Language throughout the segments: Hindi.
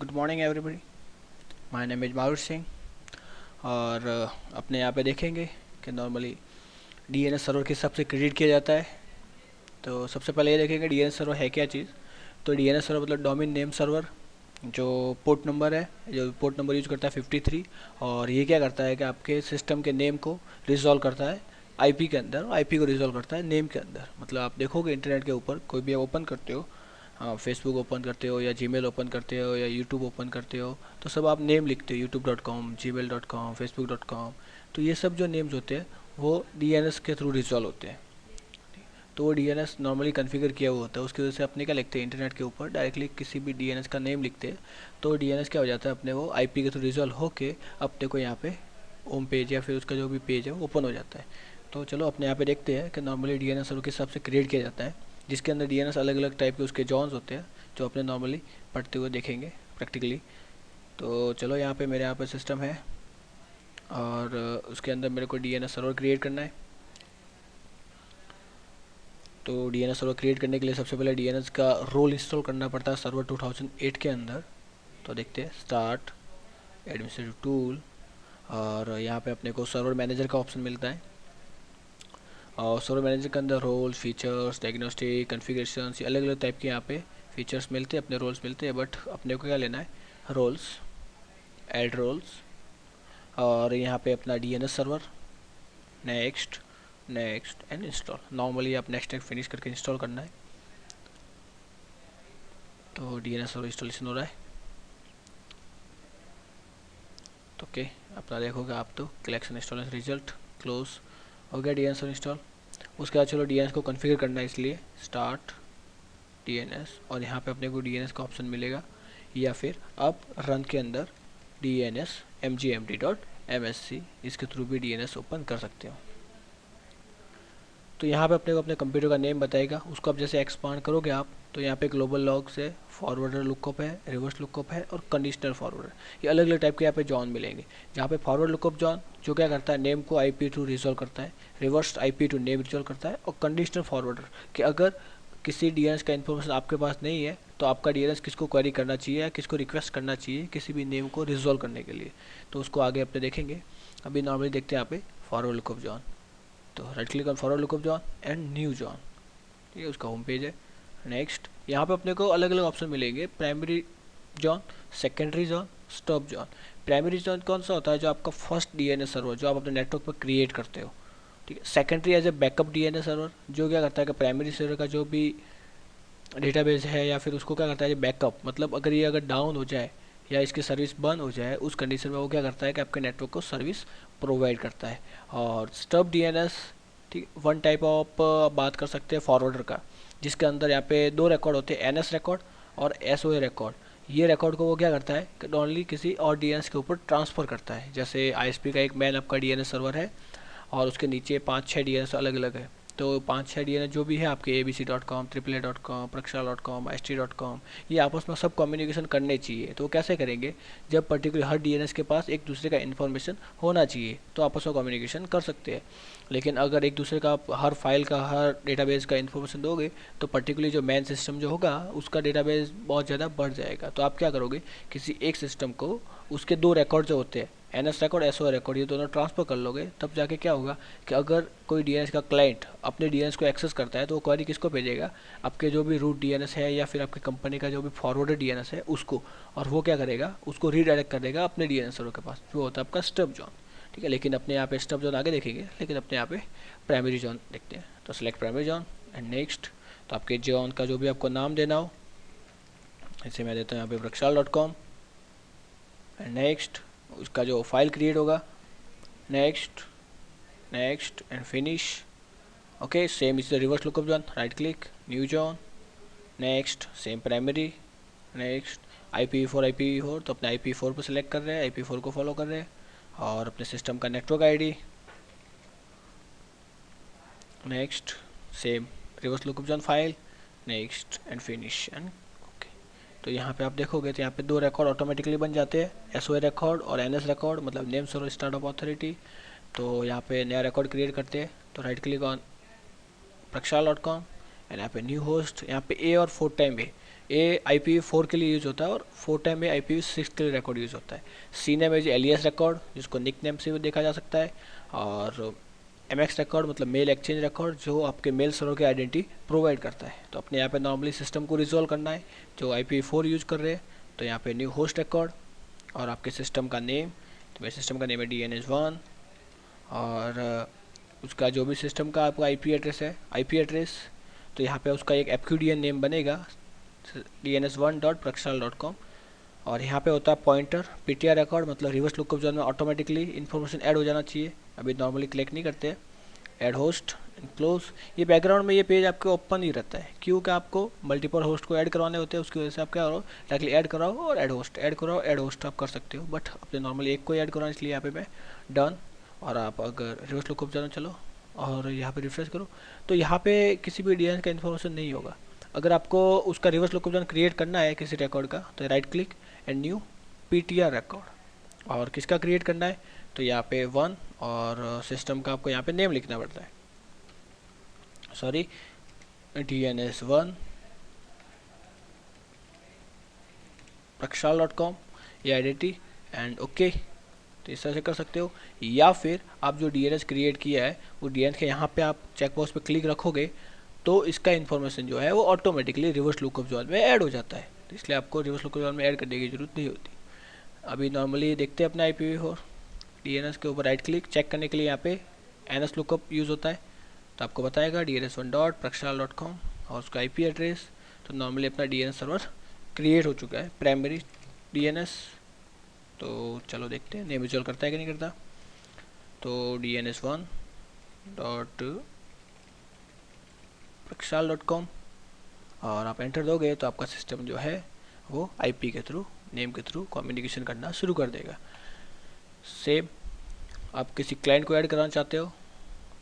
Good morning everybody. My name is Marut Singh. और अपने यहाँ पे देखेंगे कि नॉर्मली डीएनएस सर्वर किस हिसाब से क्रिएट किया जाता है। तो सबसे पहले ये देखेंगे डीएनएस सर्वर है क्या चीज़। तो डीएनएस सर्वर मतलब डोमेन नेम सर्वर, जो पोर्ट नंबर है, जो पोर्ट नंबर यूज करता है 53। और ये क्या करता है कि आपके सिस्टम के नेम को रिजॉल्व करता है आईपी के अंदर, आईपी को रिजॉल्व करता है नेम के अंदर। मतलब आप देखोगे इंटरनेट के ऊपर कोई भी आप ओपन करते हो, हाँ, फेसबुक ओपन करते हो या जीमेल ओपन करते हो या यूट्यूब ओपन करते हो, तो सब आप नेम लिखते हो youtube.com, gmail.com, facebook.com। तो ये सब जो नेम्स होते हैं वो डीएनएस के थ्रू रिजॉल्व होते हैं। तो वो डीएनएस नॉर्मली कॉन्फ़िगर किया हुआ होता है, उसकी वजह से अपने क्या लिखते हैं इंटरनेट के ऊपर डायरेक्टली किसी भी डीएनएस का नेम लिखते हैं, तो डीएनएस क्या हो जाता है अपने वो आईपी के थ्रू रिजॉल्व होके अपने को यहाँ पे होम पेज या फिर उसका जो भी पेज है वो ओपन हो जाता है। तो चलो अपने यहाँ पे देखते हैं कि नॉर्मली डीएनएस सर्वर किस हिसाब से क्रिएट किया जाता है, जिसके अंदर डीएनएस अलग अलग टाइप के उसके जॉन्स होते हैं जो अपने नॉर्मली पढ़ते हुए देखेंगे प्रैक्टिकली। तो चलो यहाँ पे मेरे यहाँ पे सिस्टम है और उसके अंदर मेरे को डीएनएस सर्वर क्रिएट करना है। तो डीएनएस सर्वर क्रिएट करने के लिए सबसे पहले डीएनएस का रोल इंस्टॉल करना पड़ता है सर्वर 2008 के अंदर। तो देखते हैं स्टार्ट एडमिनिस्ट्रेटिव टूल, और यहाँ पे अपने को सर्वर मैनेजर का ऑप्शन मिलता है। और सर्वर मैनेजर के अंदर रोल्स, फीचर्स, डायग्नोस्टिक, कॉन्फ़िगरेशंस, ये अलग अलग टाइप के यहाँ पे फीचर्स मिलते हैं, अपने रोल्स मिलते हैं। बट अपने को क्या लेना है, रोल्स, ऐड रोल्स। और यहाँ पे अपना DNS server, next next and install. Normally आप नेक्स्ट एंड फिनिश करके इंस्टॉल करना है। तो डीएनएस सर्वर इंस्टॉलेशन हो रहा है। तो ओके, अपना देखोगे आप तो कलेक्शन इंस्टॉलेशन रिजल्ट क्लोज हो गया डीएनएस सर्वर इंस्टॉल। उसके बाद चलो डीएनएस को कॉन्फ़िगर करना है, इसलिए स्टार्ट डीएनएस, और यहाँ पे अपने को डीएनएस का ऑप्शन मिलेगा, या फिर आप रन के अंदर डीएनएस mgmd.msc इसके थ्रू भी डीएनएस ओपन कर सकते हो। तो यहाँ पे अपने को अपने कंप्यूटर का नेम बताएगा, उसको आप जैसे एक्सपांड करोगे आप, तो यहाँ पे ग्लोबल लॉग से फॉरवर्डर लुकअप है, रिवर्स लुकअप है और कंडीशनल फॉरवर्डर, ये अलग अलग टाइप के यहाँ पे जॉन मिलेंगे। जहाँ पे फॉरवर्ड लुकअप जॉन जो क्या करता है, नेम को आईपी टू रिजॉल्व करता है, reverse IP to name resolve करता है, और कंडीशनल फॉरवर्डर कि अगर किसी डीएनएस का इन्फॉर्मेशन आपके पास नहीं है तो आपका डीएनएस किसको क्वेरी करना चाहिए या किसको रिक्वेस्ट करना चाहिए किसी भी नेम को रिजॉल्व करने के लिए। तो उसको आगे अपने देखेंगे। अभी नॉर्मली देखते हैं यहाँ पे फॉरवर्ड लुकअप जॉन। तो right click on forward lookup John and new John, ठीक है, उसका होम पेज है। नेक्स्ट, यहाँ पे अपने को अलग अलग ऑप्शन मिलेंगे, primary John, secondary John, stop John. Primary John कौन सा होता है, जो आपका फर्स्ट डीएनएस सर्वर जो आप अपने नेटवर्क पर क्रिएट करते हो, ठीक है। Secondary as a backup DNS server, जो क्या करता है कि प्राइमरी सर्वर का जो भी डेटाबेस है या फिर उसको क्या करता है बैकअप, मतलब अगर ये अगर डाउन हो जाए या इसकी सर्विस बंद हो जाए उस कंडीशन में वो क्या करता है कि आपके नेटवर्क को सर्विस प्रोवाइड करता है। और स्टब डीएनएस, ठीक, वन टाइप ऑफ बात कर सकते हैं फॉरवर्डर का, जिसके अंदर यहाँ पे दो रिकॉर्ड होते हैं, एनएस रिकॉर्ड और एसओए रिकॉर्ड। ये रिकॉर्ड को वो क्या करता है कि ओनली किसी और डीएनएस के ऊपर ट्रांसफ़र करता है। जैसे आईएसपी का एक मैन आपका डीएनएस सर्वर है और उसके नीचे 5-6 डीएनएस अलग अलग है। तो 5-6 डीएनएस जो भी है आपके abc.com, AAA.com, प्रक्षाल.com, st.com, ये आपस में सब कम्युनिकेशन करने चाहिए। तो वो कैसे करेंगे, जब पर्टिकुलर हर डीएनएस के पास एक दूसरे का इन्फॉर्मेशन होना चाहिए तो आपस में कम्युनिकेशन कर सकते हैं। लेकिन अगर एक दूसरे का हर फाइल का, हर डेटाबेस का इन्फॉर्मेशन दोगे तो पर्टिकुलरली जो मेन सिस्टम जो होगा उसका डेटाबेस बहुत ज़्यादा बढ़ जाएगा। तो आप क्या करोगे, किसी एक सिस्टम को उसके दो रिकॉर्ड जो होते हैं, एनएस रिकॉर्ड, एसओ रिकॉर्ड, ये दोनों ट्रांसफ़र कर लोगे, तब जाके क्या होगा कि अगर कोई डीएनएस का क्लाइंट अपने डीएनएस को एक्सेस करता है तो वो क्वेरी किसको भेजेगा, आपके जो भी रूट डीएनएस है या फिर आपकी कंपनी का जो भी फॉरवर्डर डीएनएस है उसको, और वो क्या करेगा, उसको रीडायरेक्ट कर देगा अपने डीएनएस सर्वर के पास, जो होता है आपका स्टब जॉन, ठीक है। लेकिन अपने यहाँ पे स्टब जॉन आगे देखेंगे, लेकिन अपने यहाँ पे प्राइमरी जॉन देखते हैं। तो select primary John and next. तो आपके जॉन का जो भी आपको नाम देना हो, जैसे मैं देता हूँ यहाँ पे प्रक्षाल.com एंड नेक्स्ट। उसका जो फाइल क्रिएट होगा, next next and finish. Okay, same is the reverse lookup John, right click, new John, next, same primary, next, IPv4 तो अपने IPv4 पर सिलेक्ट कर रहे हैं, IPv4 को फॉलो कर रहे हैं, और अपने सिस्टम का network ID, next, same reverse lookup John file, next and finish and okay. तो यहाँ पे आप देखोगे तो यहाँ पे दो रिकॉर्ड ऑटोमेटिकली बन जाते हैं, एसओए रिकॉर्ड और एनएस रिकॉर्ड, मतलब name server start of authority. तो यहाँ पे नया रिकॉर्ड क्रिएट करते हैं, तो राइट क्लिक ऑन प्रक्षाल.com एंड यहाँ पे न्यू होस्ट, यहाँ पे ए और 4 टाइम ए, ये IPv4 के लिए यूज़ होता है और 4 टाइम में IPv6 के लिए रिकॉर्ड यूज़ होता है। CNAME है एलियस रिकॉर्ड, जिसको निक नेम से भी देखा जा सकता है, और MX रिकॉर्ड मतलब मेल एक्सचेंज रिकॉर्ड, जो आपके मेल सर्वर की आइडेंटिटी प्रोवाइड करता है। तो अपने यहाँ पे नॉर्मली सिस्टम को रिजोल्व करना है जो IPv4 यूज़ कर रहे हैं, तो यहाँ पे न्यू होस्ट रिकॉर्ड और आपके सिस्टम का नेम, तो मेरे सिस्टम का नेम है DNS1, और उसका जो भी सिस्टम का आपका IP एड्रेस है, IP एड्रेस, तो यहाँ पे उसका एक FQDN नेम बनेगा dns1.praksal.com, और यहाँ पे होता है पॉइंटर PTR रिकॉर्ड, मतलब रिवर्स लुकअप जोन में ऑटोमेटिकली इन्फॉर्मेशन ऐड हो जाना चाहिए, अभी नॉर्मली क्लिक नहीं करते। ऐड होस्ट एंड क्लोज, ये बैकग्राउंड में ये पेज आपके ओपन ही रहता है क्योंकि आपको मल्टीपल होस्ट को ऐड करवाने होते हैं, उसकी वजह से आप क्या करो, डायरेक्टली ऐड कराओ और ऐड कराओ, ऐड होस्ट आप कर सकते हो, बट अपने नॉर्मली एक को ऐड कराना, इसलिए यहाँ पे मैं डन। और आप अगर रिवर्स लुकअप जाना चलो और यहाँ पे रिफ्रेश करो, तो यहाँ पे किसी भी DNS का इन्फॉर्मेशन नहीं होगा। अगर आपको उसका रिवर्स लुकअप जॉन क्रिएट करना है किसी रिकॉर्ड का, तो right click and new PTR record, और किसका क्रिएट करना है, तो यहाँ पे 1, और सिस्टम का आपको यहाँ पे नेम लिखना पड़ता है, सॉरी DNS1 praksal.com, ये आइडेंटिटी एंड ओके। तो इस तरह से कर सकते हो, या फिर आप जो DNS क्रिएट किया है वो DNS के यहाँ पे आप चेकबॉक्स पे क्लिक रखोगे तो इसका इन्फॉर्मेशन जो है वो ऑटोमेटिकली रिवर्स लुकअप जोन में ऐड हो जाता है, तो इसलिए आपको रिवर्स लुकअप जोन में ऐड करने की जरूरत नहीं होती। अभी नॉर्मली देखते हैं अपना IPv4 DNS के ऊपर राइट क्लिक चेक करने के लिए यहाँ पे NS लुकअप यूज़ होता है, तो आपको बताएगा dns1.praksal.com और उसका IP एड्रेस। तो नॉर्मली अपना DNS सर्वर क्रिएट हो चुका है, प्राइमरी DNS। तो चलो देखते हैं नेम विजुअल करता है कि नहीं करता। तो dns1.praksal.com और आप एंटर दोगे तो आपका सिस्टम जो है वो IP के थ्रू, नेम के थ्रू कम्युनिकेशन करना शुरू कर देगा। सेम आप किसी क्लाइंट को ऐड कराना चाहते हो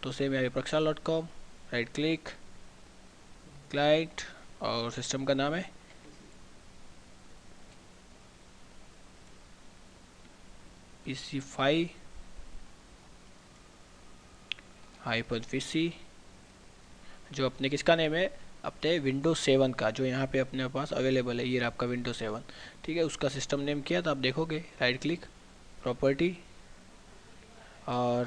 तो सेम यहाँ पे praksal.com, राइट क्लिक, क्लाइंट, और सिस्टम का नाम है PC5-PC, जो अपने किसका नेम है, अपने Windows 7 का, जो यहाँ पे अपने पास अवेलेबल है, ये आपका Windows 7, ठीक है, उसका सिस्टम नेम किया। तो आप देखोगे राइट क्लिक, प्रॉपर्टी, और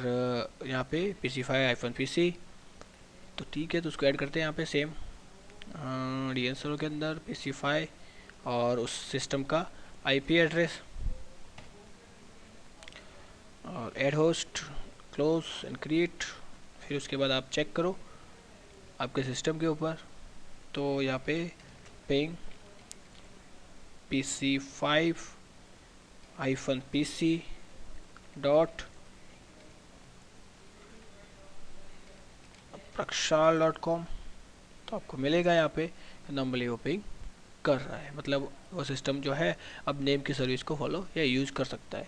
यहाँ पे PC5-PC, तो ठीक है, तो उसको ऐड करते हैं यहाँ पे सेम DNS सर्वर के अंदर PC5 और उस सिस्टम का IP एड्रेस, और add host, close and create. फिर उसके बाद आप चेक करो आपके सिस्टम के ऊपर, तो यहाँ पे पिंग PC5-PC डॉट praksal.com, तो आपको मिलेगा यहाँ पे नॉर्मली वो पिंग कर रहा है, मतलब वो सिस्टम जो है अब नेम की सर्विस को फॉलो या यूज़ कर सकता है।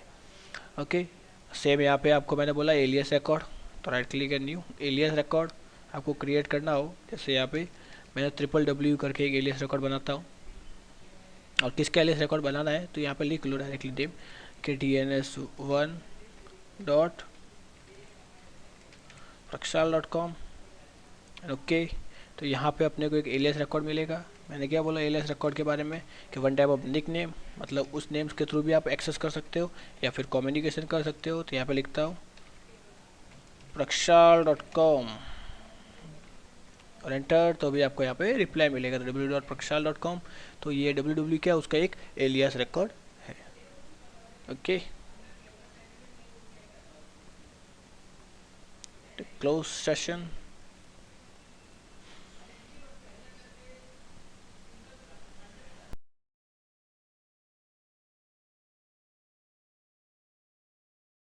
ओके, सेम यहाँ पे आपको मैंने बोला एलियस रिकॉर्ड, तो राइट क्लिक है न्यू एलियस रिकॉर्ड, आपको क्रिएट करना हो, जैसे यहाँ पे मैंने WWW करके एक एलियस रिकॉर्ड बनाता हूँ, और किसका एलियस रिकॉर्ड बनाना है तो यहाँ पे लिख लो डायरेक्टली नेम कि dns1.praksal.com, ओके। तो यहाँ पे अपने को एक एलियस रिकॉर्ड मिलेगा। मैंने क्या बोला एलियस रिकॉर्ड के बारे में कि one type of nick name, मतलब उस नेम्स के थ्रू भी आप एक्सेस कर सकते हो या फिर कम्युनिकेशन कर सकते हो। तो यहाँ पे लिखता हूँ praksal.com और एंटर, तो भी आपको यहाँ पे रिप्लाई मिलेगा www.praksal.com। तो ये www क्या, उसका एक एलियस रिकॉर्ड है। Okay, close session.